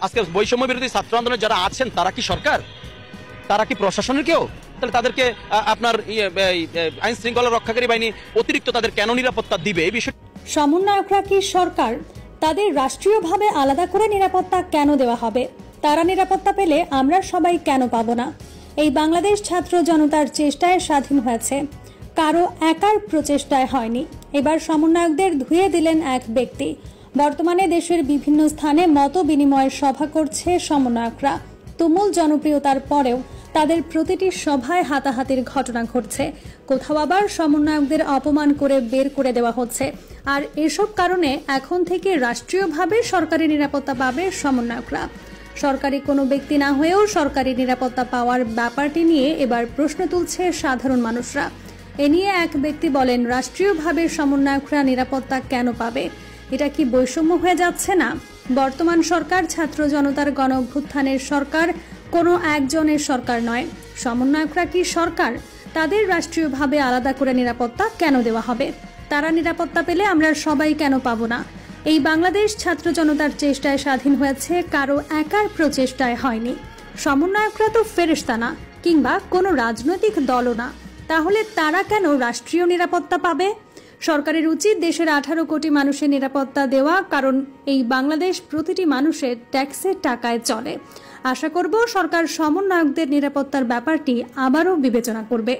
আজকে বৈষম্য বিরোধী ছাত্র আন্দোলনে যারা আছেন তারা কি সরকার, তারা কি প্রশাসনের কেউ? তাহলে তাদেরকে আপনার আইন শৃঙ্খলা রক্ষাকারী বাহিনী অতিরিক্ত তাদের কেন নিরাপত্তা দিবে এই বিষয়? সমন্বয়করা কি সরকার? তাদের রাষ্ট্রীয়ভাবে আলাদা করে নিরাপত্তা কেন দেওয়া হবে? তারা নিরাপত্তা পেলে আমরা সবাই কেন পাবো না? এই বাংলাদেশ ছাত্র জনতার চেষ্টায় স্বাধীন হয়েছে, কারো একার প্রচেষ্টায় হয়নি। এবার সমন্বয়কদের ধুয়ে দিলেন এক ব্যক্তি। বর্তমানে দেশের বিভিন্ন স্থানে মত বিনিময়ের সভা করছে সমন্বয়করা। তুমুল জনপ্রিয়তার পরেও তাদের প্রতিটি সভায় হাতাহাতির ঘটনা ঘটছে। কোথাও আবার সমন্বয়কদের অপমান করে বের করে দেওয়া হচ্ছে। আর এসব কারণে এখন থেকে রাষ্ট্রীয়ভাবে সরকারি নিরাপত্তা পাবে সমন্বয়করা। সরকারি কোনো ব্যক্তি না হয়েও সরকারি নিরাপত্তা পাওয়ার ব্যাপারটি নিয়ে এবার প্রশ্ন তুলছে সাধারণ মানুষরা। এ নিয়ে এক ব্যক্তি বলেন, রাষ্ট্রীয়ভাবে সমন্বয়করা নিরাপত্তা কেন পাবে? এটা কি বৈষম্য হয়ে যাচ্ছে না? বর্তমান সরকার ছাত্র জনতার গণ অভ্যুত্থানের সরকার, কোনো একজনের সরকার নয়। সমন্বয়করা কি সরকার? তাদের রাষ্ট্রীয়ভাবে আলাদা করে নিরাপত্তা কেন দেওয়া হবে? তারা নিরাপত্তা পেলে আমরা সবাই কেন পাবো না? এই বাংলাদেশ ছাত্র জনতার চেষ্টায় স্বাধীন হয়েছে, কারো একার প্রচেষ্টায় হয়নি। সমন্বয়করা তো ফেরেশতা না, কিংবা কোনো রাজনৈতিক দলও না। তাহলে তারা কেন রাষ্ট্রীয় নিরাপত্তা পাবে? সরকারের উচিত দেশের 18 কোটি মানুষের নিরাপত্তা দেওয়া, কারণ এই বাংলাদেশ প্রতিটি মানুষের ট্যাক্সের টাকায় চলে। আশা করব সরকার সমন্বয়কদের নিরাপত্তার ব্যাপারটি আবারও বিবেচনা করবে।